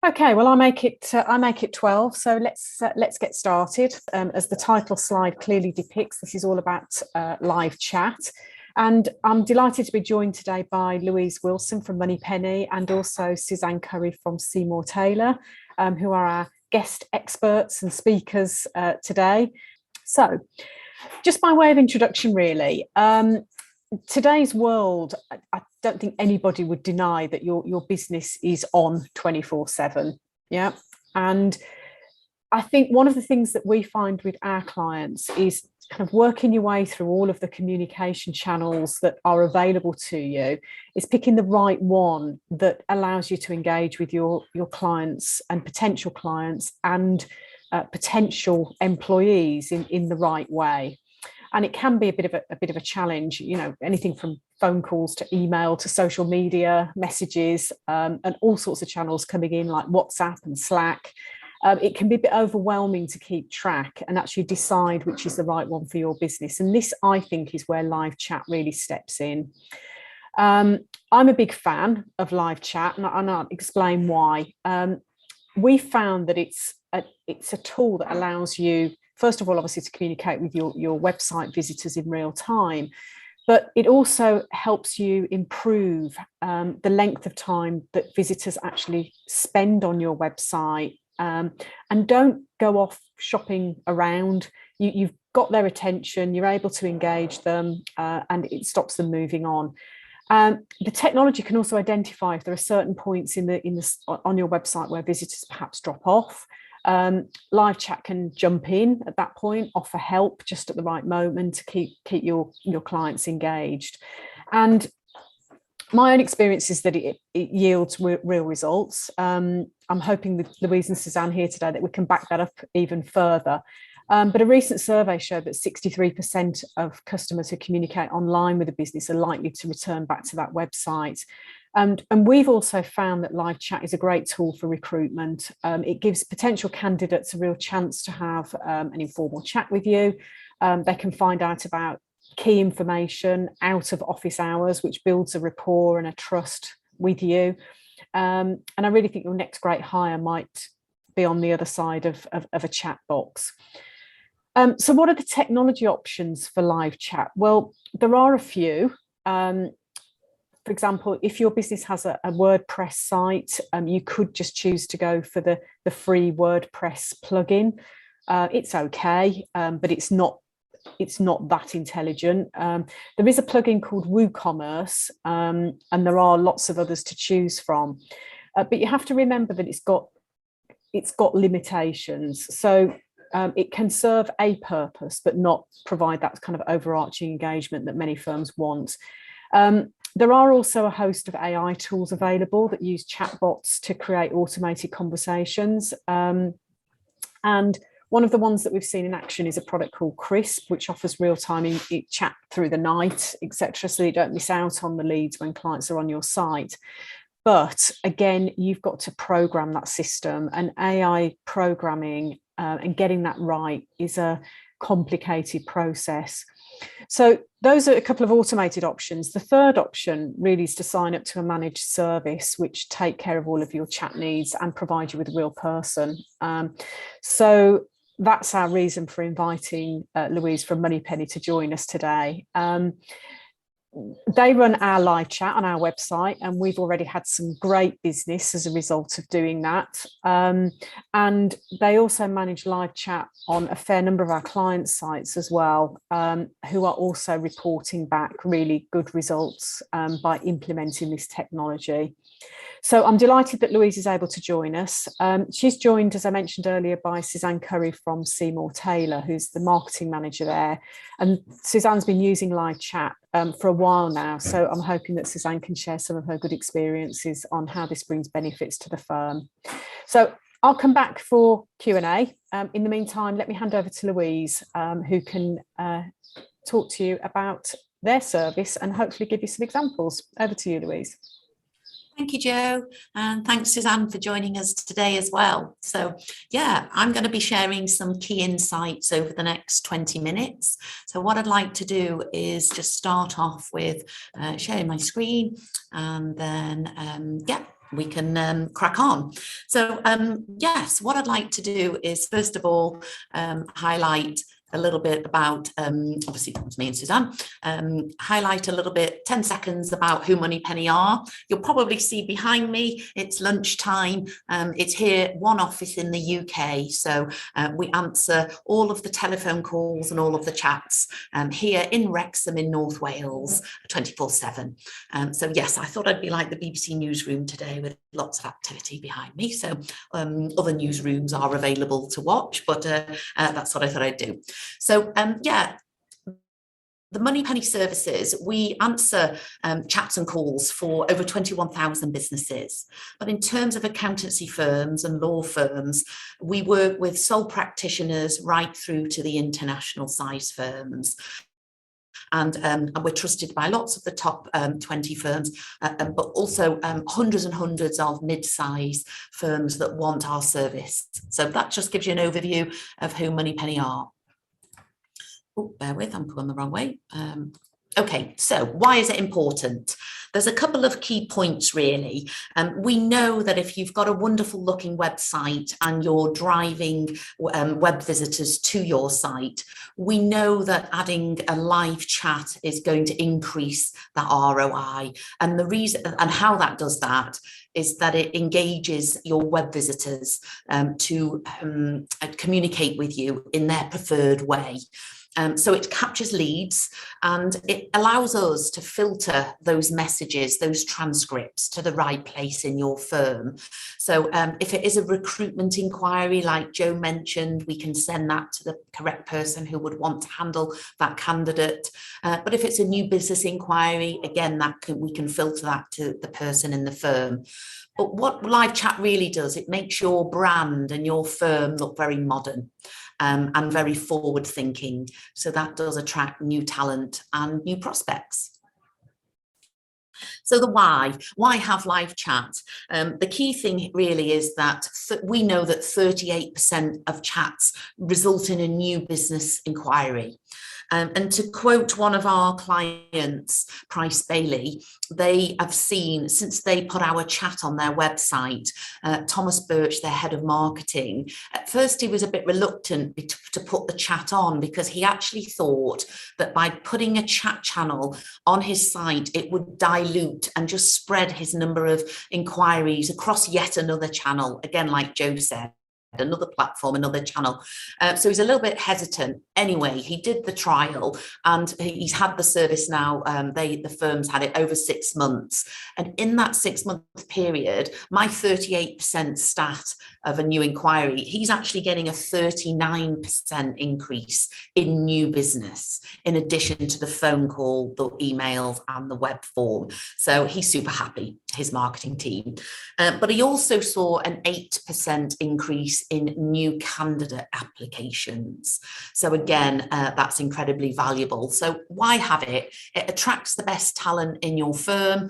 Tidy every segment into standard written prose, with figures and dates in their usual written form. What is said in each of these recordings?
Okay, well, I make it 12. So let's get started. As the title slide clearly depicts, this is all about live chat. And I'm delighted to be joined today by Louise Wilson from Moneypenny and also Suzanne Curry from Seymour Taylor, who are our guest experts and speakers today. So just by way of introduction, really, today's world, I don't think anybody would deny that your business is on 24/7. Yeah. And I think one of the things that we find with our clients is kind of working your way through all of the communication channels that are available to you, is picking the right one that allows you to engage with your clients and potential clients and potential employees in the right way. And it can be a bit of a challenge, anything from phone calls to email to social media messages, and all sorts of channels coming in like WhatsApp and Slack. It can be a bit overwhelming to keep track and actually decide which is the right one for your business. And this, I think, is where live chat really steps in. I'm a big fan of live chat, and I'll explain why. We found that it's a tool that allows you, first of all, obviously, to communicate with your website visitors in real time, but it also helps you improve the length of time that visitors actually spend on your website, and don't go off shopping around. You've got their attention, you're able to engage them, and it stops them moving on. The technology can also identify if there are certain points on your website where visitors perhaps drop off. Live chat can jump in at that point, offer help just at the right moment to keep your clients engaged. And my own experience is that it yields real results. I'm hoping with Louise and Suzanne here today that we can back that up even further. But a recent survey showed that 63% of customers who communicate online with a business are likely to return back to that website. And we've also found that live chat is a great tool for recruitment. It gives potential candidates a real chance to have an informal chat with you. They can find out about key information out of office hours, which builds a rapport and a trust with you. And I really think your next great hire might be on the other side of a chat box. So what are the technology options for live chat? Well, there are a few. For example, if your business has a WordPress site, you could just choose to go for the free WordPress plugin. It's okay, but it's not that intelligent. There is a plugin called WooCommerce, and there are lots of others to choose from. But you have to remember that it's got limitations. So it can serve a purpose, but not provide that kind of overarching engagement that many firms want. There are also a host of AI tools available that use chatbots to create automated conversations. And one of the ones that we've seen in action is a product called Crisp, which offers real-time chat through the night, etc., so you don't miss out on the leads when clients are on your site. But again, you've got to program that system, and AI programming and getting that right is a complicated process. So those are a couple of automated options. The third option really is to sign up to a managed service, which take care of all of your chat needs and provide you with a real person. So that's our reason for inviting Louise from Moneypenny to join us today. They run our live chat on our website, and we've already had some great business as a result of doing that. And they also manage live chat on a fair number of our clients' sites as well, who are also reporting back really good results by implementing this technology. So I'm delighted that Louise is able to join us. She's joined, as I mentioned earlier, by Suzanne Curry from Seymour Taylor, who's the marketing manager there. And Suzanne's been using live chat for a while now. So I'm hoping that Suzanne can share some of her good experiences on how this brings benefits to the firm. So I'll come back for Q&A. In the meantime, let me hand over to Louise, who can talk to you about their service and hopefully give you some examples. Over to you, Louise. Thank you, Jo, and thanks, Suzanne, for joining us today as well. So, yeah, I'm going to be sharing some key insights over the next 20 minutes. So what I'd like to do is just start off with sharing my screen, and then, we can crack on. So yes, what I'd like to do is first of all highlight a little bit about, obviously it's me and Suzanne, highlight a little bit, 10 seconds about who Moneypenny are. You'll probably see behind me, it's lunchtime. It's here, one office in the UK. So we answer all of the telephone calls and all of the chats here in Wrexham in North Wales, 24/7. So yes, I thought I'd be like the BBC newsroom today with lots of activity behind me. So other newsrooms are available to watch, but that's what I thought I'd do. So yeah, the Moneypenny services, we answer chats and calls for over 21,000 businesses. But in terms of accountancy firms and law firms, we work with sole practitioners right through to the international size firms. And we're trusted by lots of the top 20 firms, but also hundreds and hundreds of mid-size firms that want our service. So that just gives you an overview of who Moneypenny are. Oh, bear with, I'm going the wrong way. Okay, so why is it important? There's a couple of key points really. We know that if you've got a wonderful looking website and you're driving web visitors to your site, we know that adding a live chat is going to increase that ROI. And the reason and how that does that is that it engages your web visitors to communicate with you in their preferred way. So it captures leads and it allows us to filter those messages, those transcripts to the right place in your firm. So if it is a recruitment inquiry, like Joe mentioned, we can send that to the correct person who would want to handle that candidate. But if it's a new business inquiry, again, we can filter that to the person in the firm. But what live chat really does, it makes your brand and your firm look very modern. And very forward thinking. So that does attract new talent and new prospects. So the why have live chat? The key thing really is that we know that 38% of chats result in a new business inquiry. And to quote one of our clients, Price Bailey, they have seen, since they put our chat on their website, Thomas Birch, their head of marketing, at first he was a bit reluctant to put the chat on because he actually thought that by putting a chat channel on his site, it would dilute and just spread his number of inquiries across yet another channel, again, like Joe said. Another platform, another channel. So he's a little bit hesitant. Anyway, he did the trial and he's had the service now. The firm's had it over 6 months. And in that 6-month period, my 38% stat of a new inquiry, he's actually getting a 39% increase in new business, in addition to the phone call, the emails and the web form. So he's super happy, his marketing team. But he also saw an 8% increase in new candidate applications. So again, that's incredibly valuable. So why have it? It attracts the best talent in your firm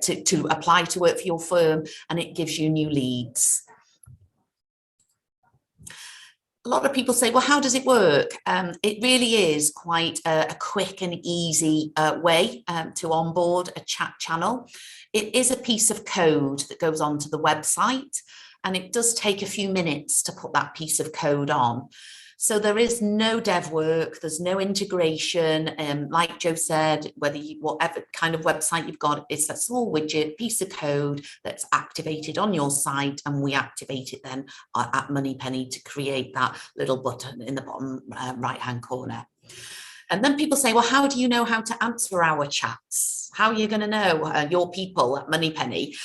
to apply to work for your firm, and it gives you new leads. A lot of people say, well, how does it work? It really is quite a quick and easy way to onboard a chat channel. It is a piece of code that goes onto the website, and it does take a few minutes to put that piece of code on. So there is no dev work, there's no integration. Like Joe said, whatever kind of website you've got, it's a small widget, piece of code that's activated on your site, and we activate it then at Moneypenny to create that little button in the bottom right-hand corner. And then people say, well, how do you know how to answer our chats? How are you going to know your people at Moneypenny?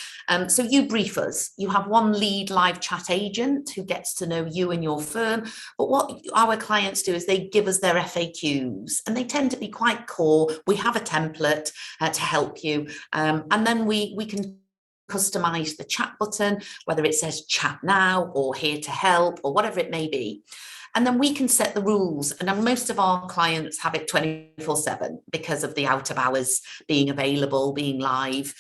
So you brief us. You have one lead live chat agent who gets to know you and your firm. But what our clients do is they give us their FAQs, and they tend to be quite core. We have a template to help you. And then we can customize the chat button, whether it says chat now or here to help or whatever it may be. And then we can set the rules. And most of our clients have it 24/7 because of the out of hours being available, being live.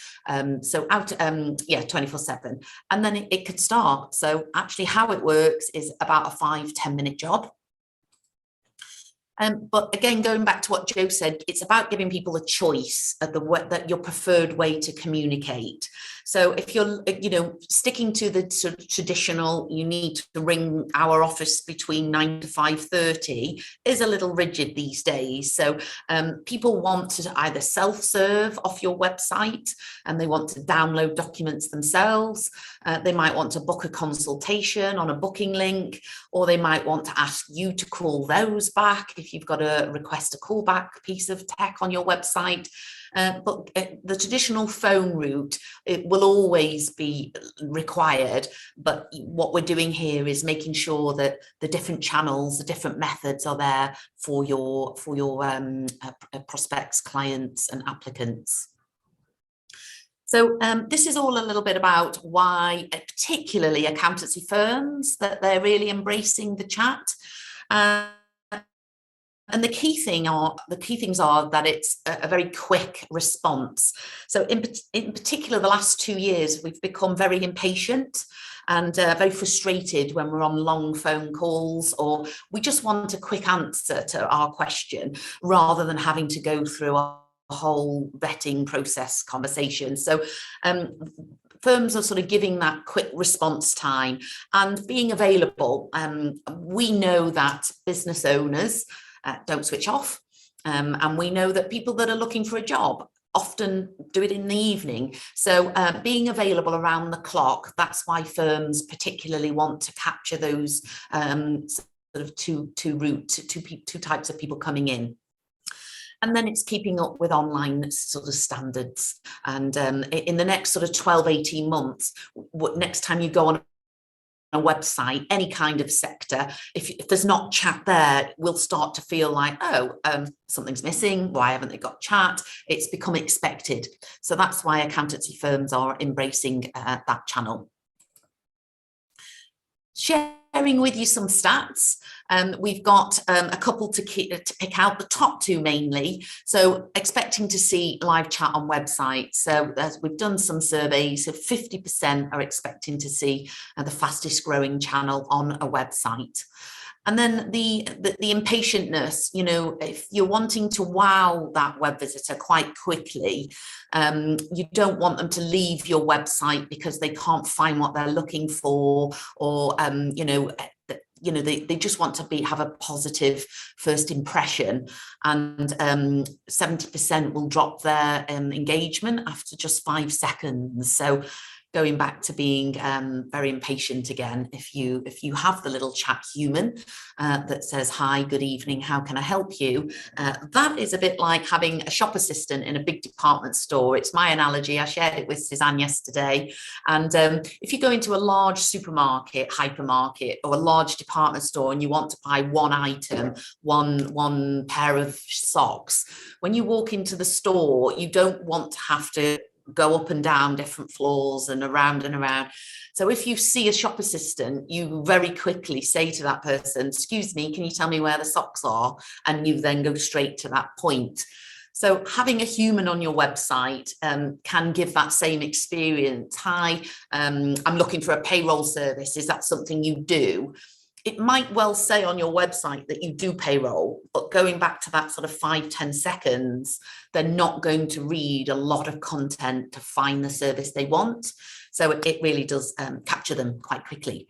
So 24/7. And then it could start. So actually how it works is about a 5-10 minute job. But again, going back to what Joe said, it's about giving people a choice of that your preferred way to communicate. So if you're, sticking to the sort of traditional, you need to ring our office between 9 to 5:30 is a little rigid these days. So people want to either self-serve off your website and they want to download documents themselves. They might want to book a consultation on a booking link, or they might want to ask you to call those back if you've got a request a callback piece of tech on your website. But the traditional phone route, it will always be required. But what we're doing here is making sure that the different channels, the different methods are there for your prospects, clients, and applicants. So this is all a little bit about why, particularly accountancy firms, that they're really embracing the chat. And the key things are that it's a very quick response. So in particular, the last 2 years, we've become very impatient and very frustrated when we're on long phone calls, or we just want a quick answer to our question rather than having to go through a whole vetting process conversation. So firms are sort of giving that quick response time and being available. We know that business owners don't switch off. And we know that people that are looking for a job often do it in the evening. So being available around the clock, that's why firms particularly want to capture those sort of two types of people coming in. And then it's keeping up with online sort of standards. And in the next sort of 12, 18 months, next time you go on a website, any kind of sector, if there's not chat there, we'll start to feel like, something's missing. Why haven't they got chat? It's become expected. So that's why accountancy firms are embracing that channel. Sharing with you some stats. We've got a couple to pick out, the top two mainly. So expecting to see live chat on websites. So we've done some surveys, so 50% are expecting to see the fastest growing channel on a website. And then the impatientness, if you're wanting to wow that web visitor quite quickly, you don't want them to leave your website because they can't find what they're looking for, or they just want to have a positive first impression, and 70% will drop their engagement after just 5 seconds. So going back to being very impatient again, if you have the little chat human that says, hi, good evening, how can I help you? That is a bit like having a shop assistant in a big department store. It's my analogy. I shared it with Suzanne yesterday. And if you go into a large supermarket, hypermarket, or a large department store and you want to buy one item, one pair of socks, when you walk into the store, you don't want to have to go up and down different floors and around and around. So if you see a shop assistant, you very quickly say to that person, excuse me, can you tell me where the socks are? And you then go straight to that point. So having a human on your website can give that same experience. Hi, I'm looking for a payroll service. Is that something you do? It might well say on your website that you do payroll, but going back to that sort of 5-10 seconds, they're not going to read a lot of content to find the service they want. So it really does capture them quite quickly.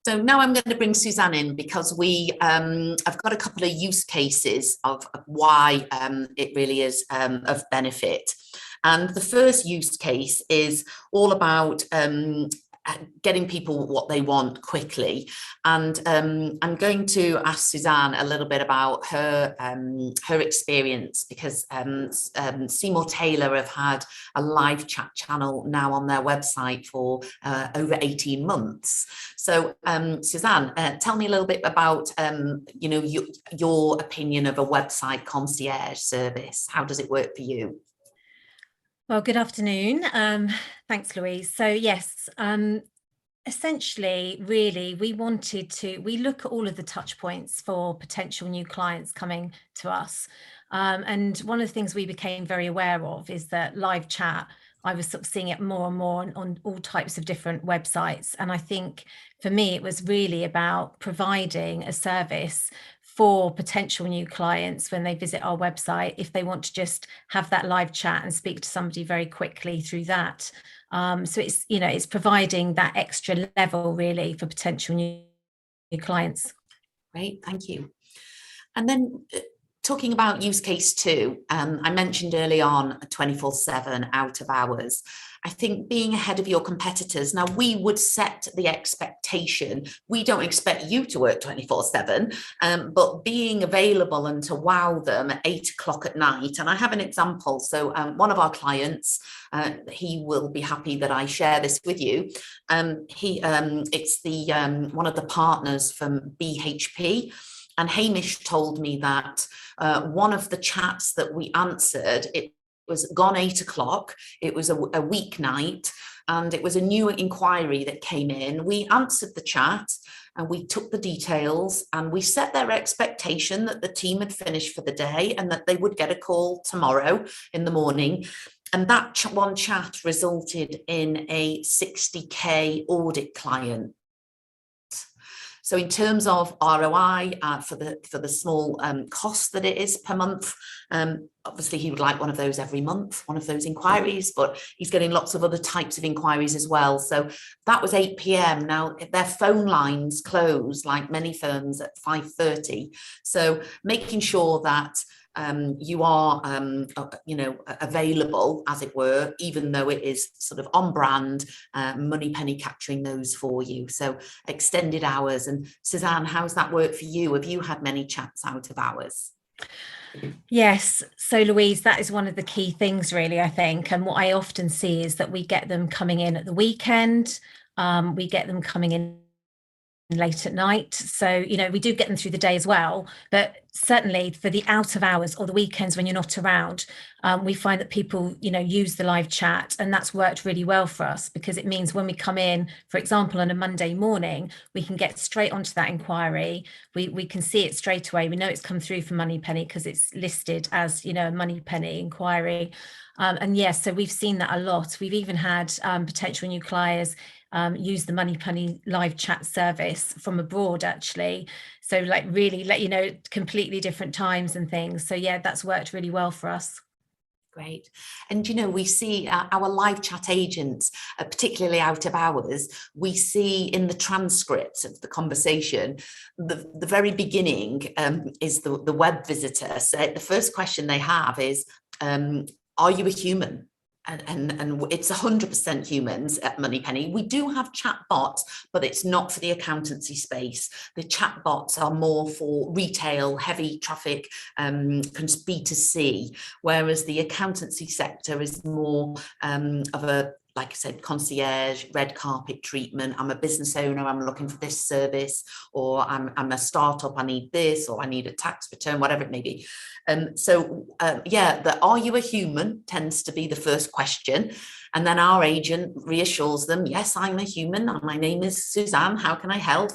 So now I'm going to bring Suzanne in because I've got a couple of use cases of why it really is of benefit. And the first use case is all about getting people what they want quickly. And I'm going to ask Suzanne a little bit about her experience, because Seymour Taylor have had a live chat channel now on their website for over 18 months. So Suzanne, tell me a little bit about your opinion of a website concierge service. How does it work for you? Well, good afternoon. Thanks, Louise. So yes, essentially, really, we look at all of the touch points for potential new clients coming to us. And one of the things we became very aware of is that live chat I was sort of seeing it more and more on all types of different websites. And I think for me, it was really about providing a service for potential new clients when they visit our website, if they want to just have that live chat and speak to somebody very quickly through that. So it's, you know, it's providing that extra level really for potential new clients. Great, thank you. And then talking about use case 2, I mentioned early on 24/7 out of hours. I think being ahead of your competitors. Now, we would set the expectation. We don't expect you to work 24/7, but being available and to wow them at 8 o'clock at night. And I have an example. So one of our clients, he will be happy that I share this with you. It's the one of the partners from BHP. And Hamish told me that one of the chats that we answered, it was gone 8 o'clock. It was a weeknight, and it was a new inquiry that came in. We answered the chat and we took the details and we set their expectation that the team had finished for the day and that they would get a call tomorrow in the morning. And that one chat resulted in a 60K audit client. So in terms of ROI for the small cost that it is per month, obviously he would like one of those every month, one of those inquiries, but he's getting lots of other types of inquiries as well. So that was 8 p.m. Now their phone lines close, like many firms, at 5:30. So making sure that you are, available, as it were, even though it is sort of on brand, Moneypenny capturing those for you. So extended hours. And Suzanne, how's that work for you? Have you had many chats out of hours? Yes. So Louise, that is one of the key things really, I think. And what I often see is that we get them coming in at the weekend. We get them coming in late at night. So, you know, we do get them through the day as well, but certainly for the out of hours or the weekends when you're not around, we find that people, you know, use the live chat, and that's worked really well for us, because it means when we come in, for example, on a Monday morning, we can get straight onto that inquiry. We can see it straight away. We know it's come through from Moneypenny because it's listed as, you know, a Moneypenny inquiry. And yes, so we've seen that a lot. We've even had potential new clients use the Moneypenny live chat service from abroad, actually. So like really let you know completely different times and things. So yeah, that's worked really well for us. Great. And, you know, we see our live chat agents, particularly out of hours, we see in the transcripts of the conversation, the very beginning is the web visitor. So the first question they have is, are you a human? And it's 100% humans at Moneypenny. We do have chat bots, but it's not for the accountancy space. The chat bots are more for retail, heavy traffic, B2C, whereas the accountancy sector is more of a, like I said, concierge, red carpet treatment. I'm a business owner, I'm looking for this service, or I'm a startup, I need this, or I need a tax return, whatever it may be. The are you a human tends to be the first question. And then our agent reassures them, yes, I'm a human. My name is Suzanne. How can I help?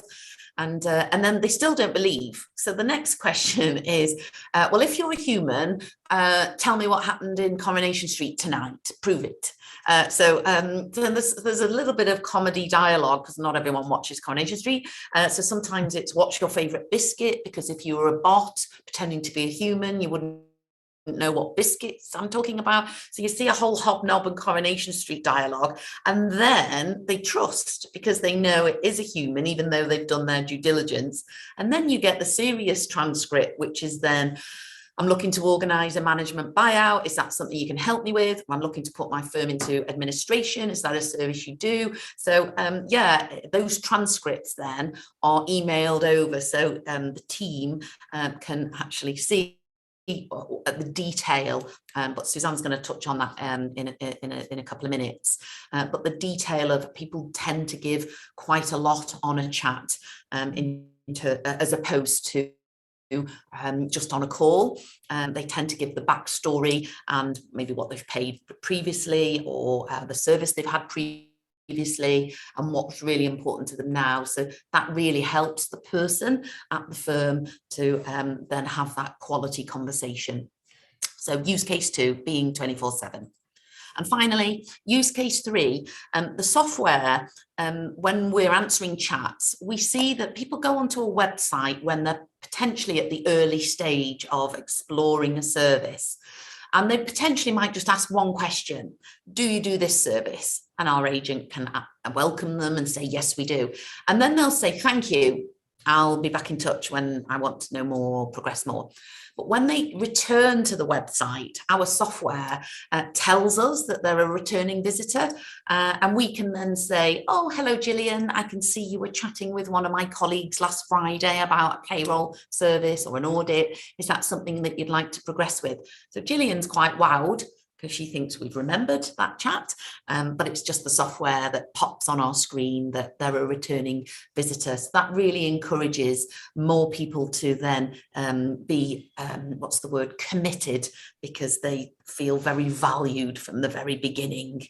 And then they still don't believe. So the next question is, well, if you're a human, tell me what happened in Coronation Street tonight. Prove it. So there's a little bit of comedy dialogue, because not everyone watches Coronation Street. So sometimes it's what's your favourite biscuit, because if you were a bot pretending to be a human, you wouldn't know what biscuits I'm talking about. So you see a whole Hobnob and Coronation Street dialogue, and then they trust because they know it is a human, even though they've done their due diligence. And then you get the serious transcript, which is then, I'm looking to organise a management buyout. Is that something you can help me with? I'm looking to put my firm into administration. Is that a service you do? So those transcripts then are emailed over, so the team can actually see the detail, but Suzanne's going to touch on that in a couple of minutes. But the detail of people tend to give quite a lot on a chat, as opposed to just on a call. They tend to give the backstory and maybe what they've paid previously, or the service they've had previously, and what's really important to them now. So that really helps the person at the firm to then have that quality conversation. So use case 2 being 24/7. And finally, use case 3, the software, when we're answering chats, we see that people go onto a website when they're potentially at the early stage of exploring a service. And they potentially might just ask one question: do you do this service? And our agent can welcome them and say, yes, we do. And then they'll say, thank you, I'll be back in touch when I want to know more, progress more. But when they return to the website, our software tells us that they're a returning visitor, and we can then say, oh, hello, Gillian, I can see you were chatting with one of my colleagues last Friday about a payroll service or an audit. Is that something that you'd like to progress with? So Gillian's quite wowed because she thinks we've remembered that chat, but it's just the software that pops on our screen that they're a returning visitor. So that really encourages more people to then be, committed, because they feel very valued from the very beginning.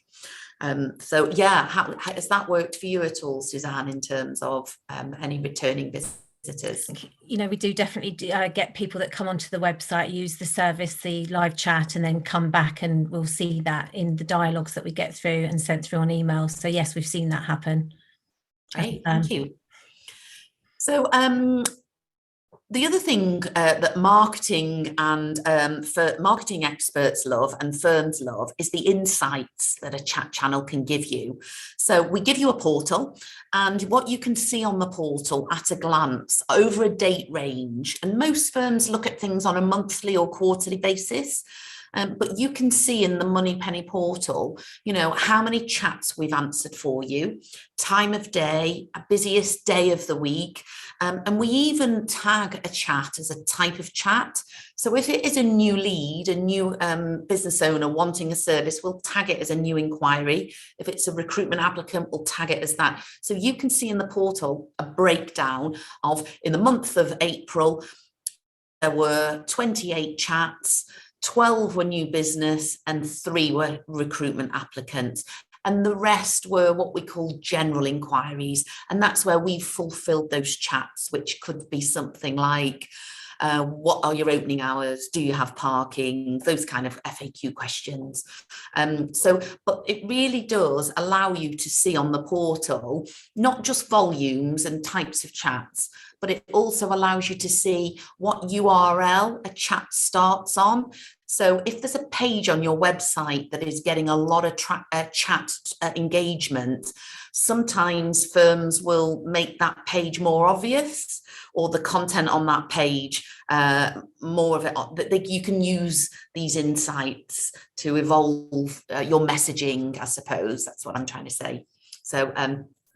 So yeah, how has that worked for you at all, Suzanne, in terms of any returning visitors? We do definitely get people that come onto the website, use the service, the live chat, and then come back, and we'll see that in the dialogues that we get through and sent through on email. So yes, we've seen that happen. Great, thank you. So the other thing that marketing and for marketing experts love and firms love is the insights that a chat channel can give you. So we give you a portal, and what you can see on the portal at a glance over a date range, and most firms look at things on a monthly or quarterly basis. But you can see in the Moneypenny portal, how many chats we've answered for you, time of day, busiest day of the week. And we even tag a chat as a type of chat. So if it is a new lead, a new business owner wanting a service, we'll tag it as a new inquiry. If it's a recruitment applicant, we'll tag it as that. So you can see in the portal a breakdown of, in the month of April, there were 28 chats, 12 were new business, and 3 were recruitment applicants. And the rest were what we call general inquiries. And that's where we've fulfilled those chats, which could be something like, what are your opening hours? Do you have parking? Those kind of FAQ questions. But it really does allow you to see on the portal, not just volumes and types of chats, but it also allows you to see what URL a chat starts on. So if there's a page on your website that is getting a lot of chat engagement, sometimes firms will make that page more obvious, or the content on that page, more of it. You can use these insights to evolve your messaging, I suppose. That's what I'm trying to say. So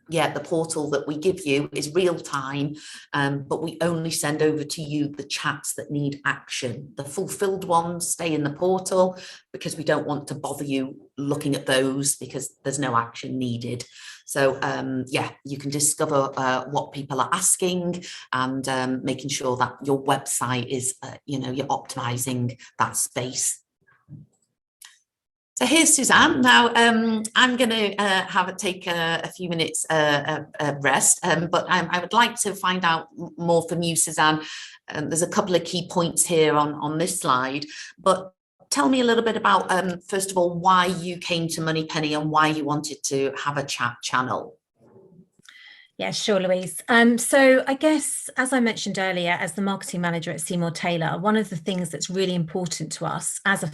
yeah, the portal that we give you is real time, but we only send over to you the chats that need action. The fulfilled ones stay in the portal because we don't want to bother you looking at those because there's no action needed. So yeah, you can discover what people are asking, and making sure that your website is, you're optimizing that space. So here's Suzanne. Now, I'm going to take a few minutes rest, but I would like to find out more from you, Suzanne. There's a couple of key points here on this slide, but tell me a little bit about, first of all, why you came to Moneypenny and why you wanted to have a chat channel. Yeah, sure, Louise. So I guess, as I mentioned earlier, as the marketing manager at Seymour Taylor, one of the things that's really important to us as a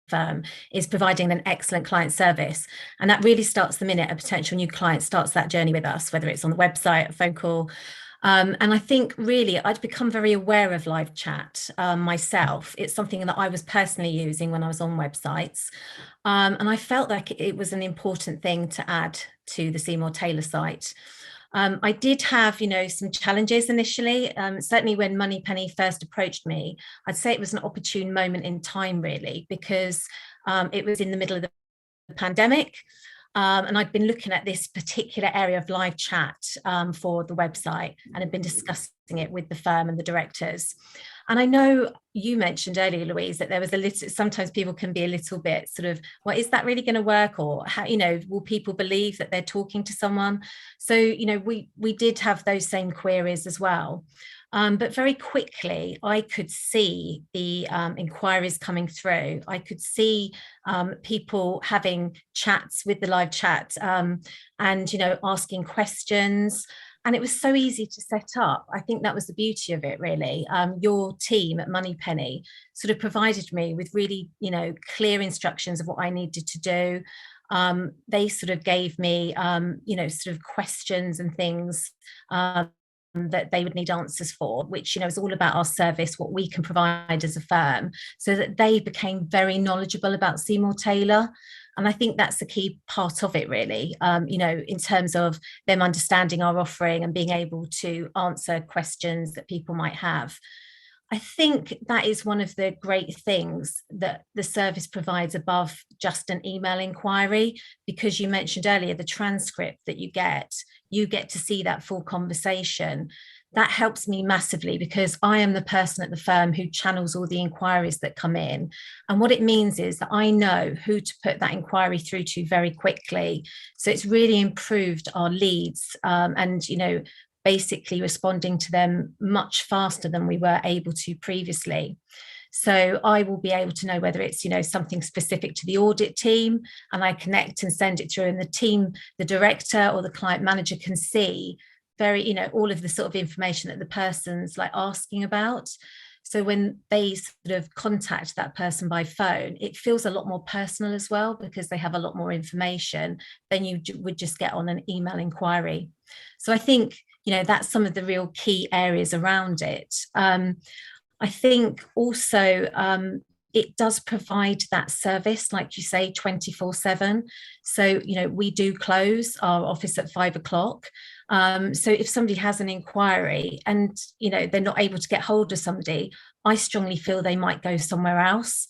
firm is providing an excellent client service. And that really starts the minute a potential new client starts that journey with us, whether it's on the website, a phone call. And I think really I'd become very aware of live chat myself. It's something that I was personally using when I was on websites. And I felt like it was an important thing to add to the Seymour Taylor site. I did have, some challenges initially. Certainly when Moneypenny first approached me, I'd say it was an opportune moment in time, really, because it was in the middle of the pandemic. And I'd been looking at this particular area of live chat for the website, and had been discussing it with the firm and the directors. And I know you mentioned earlier, Louise, that there was a little, sometimes people can be a little bit sort of, well, is that really going to work? Or how, will people believe that they're talking to someone? So, we did have those same queries as well. But very quickly, I could see the inquiries coming through. I could see people having chats with the live chat, and, asking questions. And it was so easy to set up. I think that was the beauty of it, really. Your team at Moneypenny sort of provided me with really, clear instructions of what I needed to do. They sort of gave me, sort of questions and things that they would need answers for, which, is all about our service, what we can provide as a firm, so that they became very knowledgeable about Seymour Taylor. And I think that's the key part of it, really, in terms of them understanding our offering and being able to answer questions that people might have. I think that is one of the great things that the service provides above just an email inquiry, because you mentioned earlier the transcript that you get to see that full conversation. That helps me massively, because I am the person at the firm who channels all the inquiries that come in. And what it means is that I know who to put that inquiry through to very quickly. So it's really improved our leads, and, basically responding to them much faster than we were able to previously. So I will be able to know whether it's, something specific to the audit team, and I connect and send it through, and the team, the director or the client manager, can see all of the sort of information that the person's asking about. So when they sort of contact that person by phone, it feels a lot more personal as well, because they have a lot more information than you would just get on an email inquiry. So I think, that's some of the real key areas around it. I think also it does provide that service, like you say, 24/7. So, we do close our office at 5 o'clock. So if somebody has an inquiry and, they're not able to get hold of somebody, I strongly feel they might go somewhere else.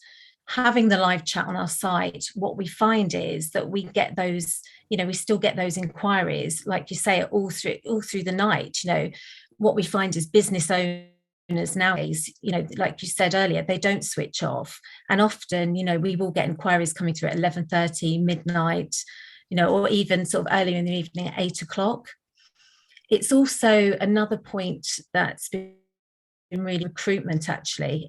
Having the live chat on our site, what we find is that we get those, we still get those inquiries, like you say, all through the night. What we find is business owners nowadays, like you said earlier, they don't switch off. And often, we will get inquiries coming through at 11:30, midnight, or even sort of earlier in the evening at 8 o'clock. It's also another point that's been really recruitment, actually.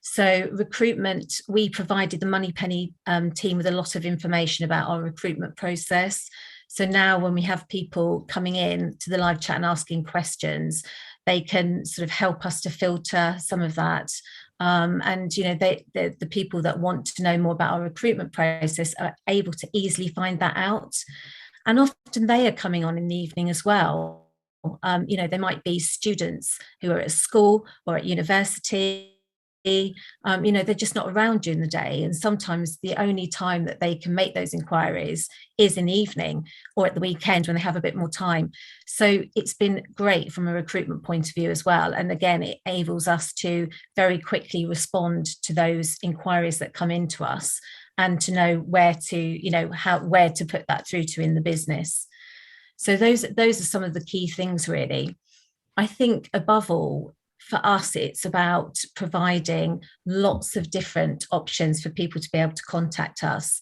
So recruitment, we provided the Moneypenny team with a lot of information about our recruitment process. So now when we have people coming in to the live chat and asking questions, they can sort of help us to filter some of that. And, the people that want to know more about our recruitment process are able to easily find that out. And often they are coming on in the evening as well. There might be students who are at school or at university. They're just not around during the day. And sometimes the only time that they can make those inquiries is in the evening or at the weekend when they have a bit more time. So it's been great from a recruitment point of view as well. And again, it enables us to very quickly respond to those inquiries that come into us, and to know where to put that through to in the business. So those are some of the key things, really. I think above all, for us, it's about providing lots of different options for people to be able to contact us.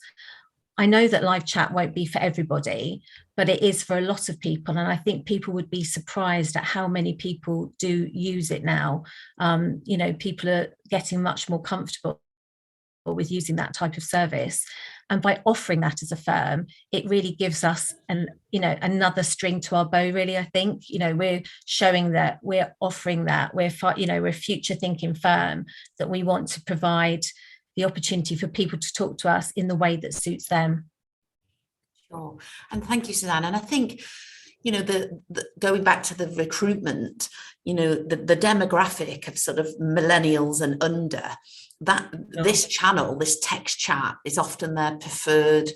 I know that live chat won't be for everybody, but it is for a lot of people. And I think people would be surprised at how many people do use it now. People are getting much more comfortable with using that type of service, and by offering that as a firm, it really gives us another string to our bow, really. I think we're showing that we're offering that, we're a future thinking firm, that we want to provide the opportunity for people to talk to us in the way that suits them. Sure. And thank you, Suzanne. And I think the going back to the recruitment, the demographic of sort of millennials and under, that this channel, this text chat, is often their preferred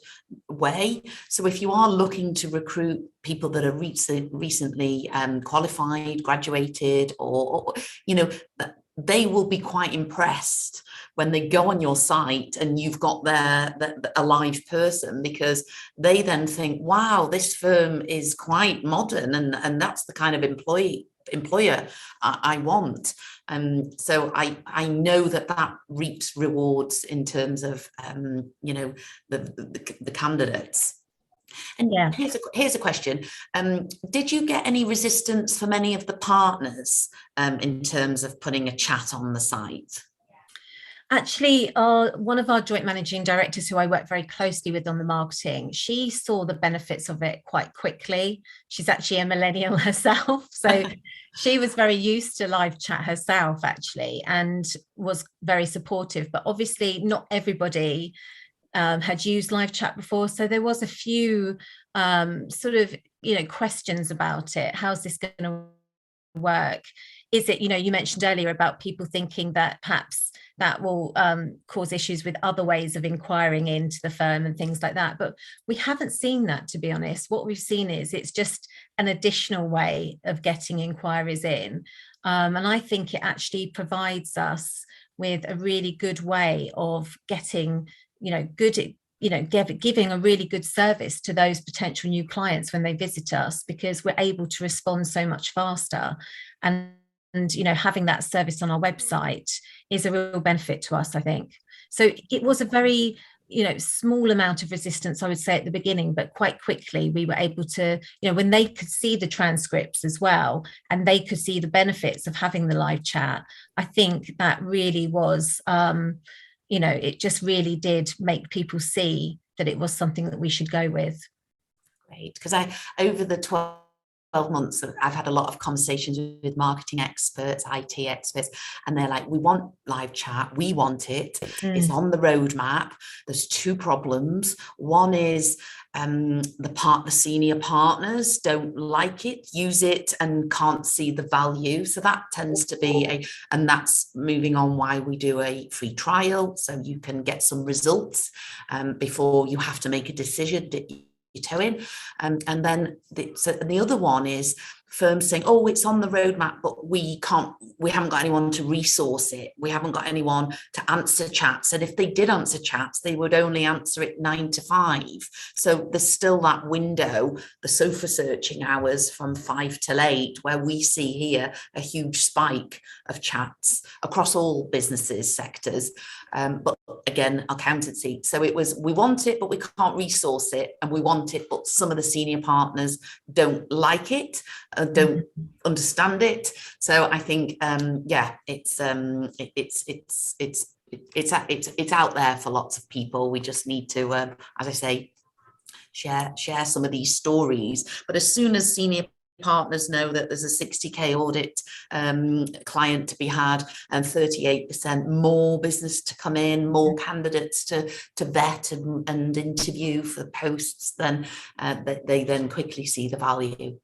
way. So if you are looking to recruit people that are recently qualified, graduated, or they will be quite impressed when they go on your site and you've got a live person, because they then think, wow, this firm is quite modern, and that's the kind of employer I want. So I know that reaps rewards in terms of the candidates. And Yeah. here's a question. Did you get any resistance from any of the partners in terms of putting a chat on the site? Actually, one of our joint managing directors, who I work very closely with on the marketing, she saw the benefits of it quite quickly. She's actually a millennial herself, so she was very used to live chat herself, actually, and was very supportive. But obviously, not everybody had used live chat before, so there was a few sort of questions about it. How's this going to work? Is it, you mentioned earlier about people thinking that perhaps that will cause issues with other ways of inquiring into the firm and things like that. But we haven't seen that, to be honest. What we've seen is it's just an additional way of getting inquiries in. And I think it actually provides us with a really good way of getting, giving a really good service to those potential new clients when they visit us, because we're able to respond so much faster. And having that service on our website is a real benefit to us, I think. So it was a very small amount of resistance, I would say, at the beginning, but quite quickly we were able to, when they could see the transcripts as well, and they could see the benefits of having the live chat, I think that really was it just really did make people see that it was something that we should go with. Great, because over the 12 months, I've had a lot of conversations with marketing experts, IT experts, and they're like, we want live chat, we want it, it's on the roadmap. There's two problems. One is the senior partners don't like it, use it, and can't see the value. So that tends to be and that's moving on why we do a free trial, so you can get some results before you have to make a decision you toe in. And then the other one is firms saying, oh, it's on the roadmap, but we haven't got anyone to resource it. We haven't got anyone to answer chats. And if they did answer chats, they would only answer it 9 to 5. So there's still that window, the sofa searching hours from 5 till 8, where we see here a huge spike of chats across all businesses, sectors. But again, accountancy. So it was, we want it, but we can't resource it, and we want it, but some of the senior partners don't like it, don't understand it. So I think, it's out there for lots of people. We just need to, as I say, share some of these stories. But as soon as senior partners know that there's a 60k audit client to be had, and 38% more business to come in, more candidates to vet and interview for posts, then they then quickly see the value.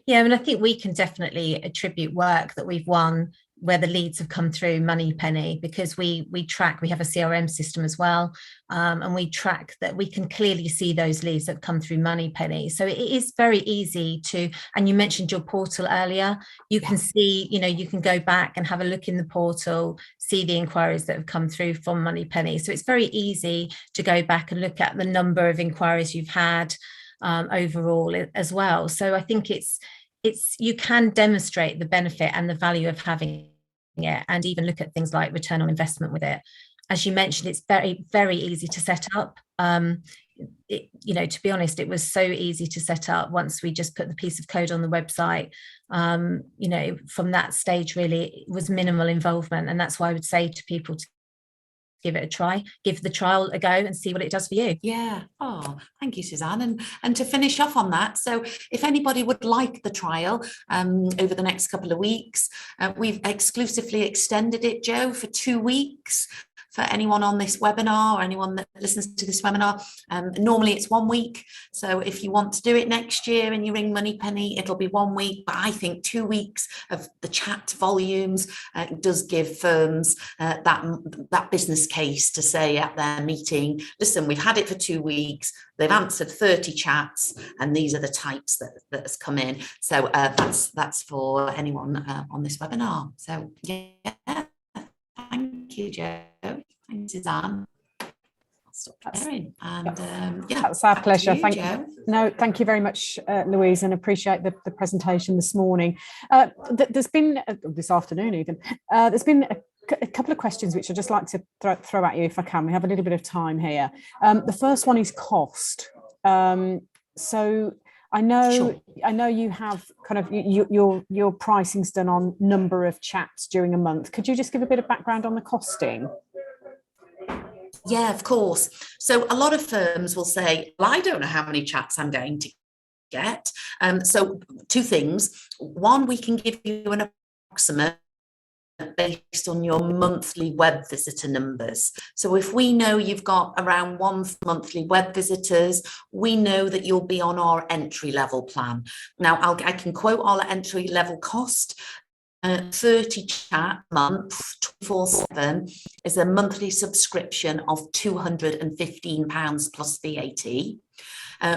Yeah, I mean, I think we can definitely attribute work that we've won where the leads have come through Moneypenny, because we track, we have a CRM system as well, and we track that. We can clearly see those leads that come through Moneypenny. So it is very easy to, and you mentioned your portal earlier, you can see, you can go back and have a look in the portal, see the inquiries that have come through from Moneypenny. So it's very easy to go back and look at the number of inquiries you've had overall as well. So I think it's you can demonstrate the benefit and the value of having it, and even look at things like return on investment with it. As you mentioned, it's very, very easy to set up. To be honest, it was so easy to set up once we just put the piece of code on the website. From that stage, really, it was minimal involvement, and that's why I would say to people to give it a try, give the trial a go and see what it does for you. Yeah. Oh, thank you, Suzanne. And to finish off on that, so if anybody would like the trial over the next couple of weeks, we've exclusively extended it, Jo, for 2 weeks. For anyone on this webinar or anyone that listens to this webinar, normally it's 1 week. So if you want to do it next year and you ring Moneypenny, it'll be 1 week. But I think 2 weeks of the chat volumes does give firms that business case to say at their meeting, listen, we've had it for 2 weeks. They've answered 30 chats, and these are the types that has come in. So that's for anyone on this webinar. So yeah. Thank you, Jo. Thanks, Suzanne. I'll stop sharing. And that's our pleasure. Thank you, Jo. Thank you very much, Louise, and appreciate the presentation this morning. There's been this afternoon even. There's been a couple of questions which I'd just like to throw at you if I can. We have a little bit of time here. The first one is cost. So I know, Sure. I know you have kind of your pricing's done on number of chats during a month. Could you just give a bit of background on the costing? Yeah, of course. So a lot of firms will say, well, I don't know how many chats I'm going to get. So two things. One, we can give you an approximate based on your monthly web visitor numbers. So if we know you've got around one monthly web visitors, we know that you'll be on our entry level plan. Now I can quote our entry level cost. 30 chat a month, 24/7 is a monthly subscription of £215 plus VAT.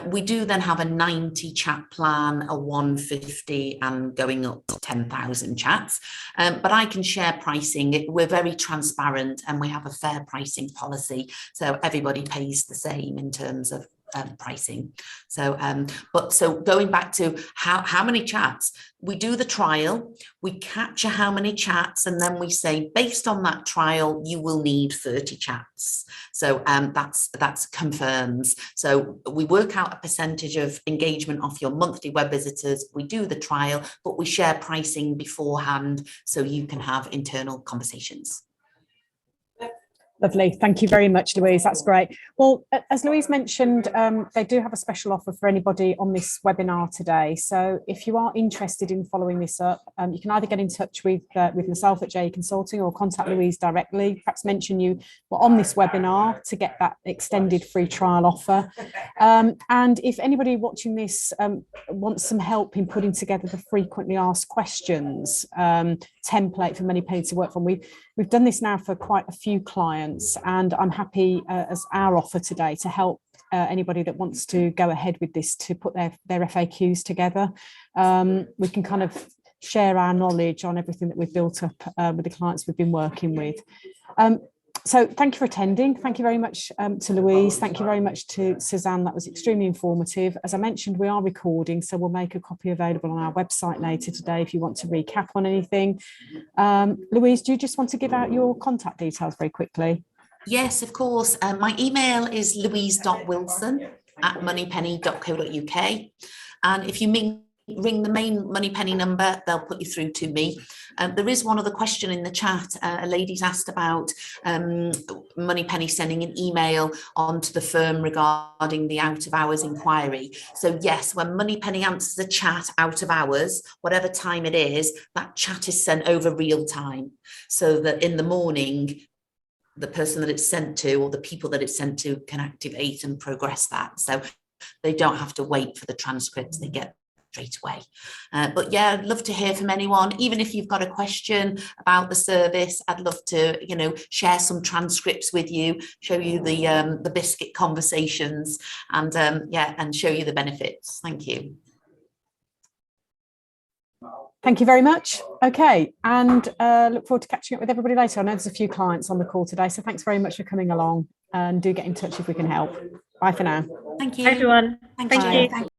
We do then have a 90 chat plan, a 150 and going up to 10,000 chats. But I can share pricing. We're very transparent and we have a fair pricing policy. So everybody pays the same in terms of pricing. So, so going back to how many chats, we do the trial, we capture how many chats, and then we say, based on that trial, you will need 30 chats. So that's confirms. So we work out a percentage of engagement off your monthly web visitors. We do the trial, but we share pricing beforehand so you can have internal conversations. Lovely. Thank you very much, Louise. That's great. Well, as Louise mentioned, they do have a special offer for anybody on this webinar today. So if you are interested in following this up, you can either get in touch with myself at JE Consulting or contact Louise directly. Perhaps mention you were on this webinar to get that extended free trial offer. And if anybody watching this wants some help in putting together the frequently asked questions template for Moneypenny to work from, we've done this now for quite a few clients, and I'm happy as our offer today to help anybody that wants to go ahead with this to put their FAQs together. We can kind of share our knowledge on everything that we've built up with the clients we've been working with. So thank you for attending. Thank you very much to Louise. Thank you very much to Suzanne. That was extremely informative. As I mentioned, we are recording, so we'll make a copy available on our website later today if you want to recap on anything. Louise, do you just want to give out your contact details very quickly? Yes, of course. My email is louise.wilson@moneypenny.co.uk. And if you ring the main Moneypenny number, they'll put you through to me. There is one other question in the chat. A lady's asked about Moneypenny sending an email onto the firm regarding the out of hours inquiry. So yes, when Moneypenny answers a chat out of hours, whatever time it is, that chat is sent over real time, so that in the morning, the person that it's sent to or the people that it's sent to can activate and progress that. So they don't have to wait for the transcripts, they get straight away. But yeah, I'd love to hear from anyone. Even if you've got a question about the service, I'd love to, share some transcripts with you, show you the biscuit conversations, and and show you the benefits. Thank you. Thank you very much. Okay, and look forward to catching up with everybody later. I know there's a few clients on the call today, so thanks very much for coming along, and do get in touch if we can help. Bye for now. Thank you. Hi everyone. Thank Thank you. you. Thank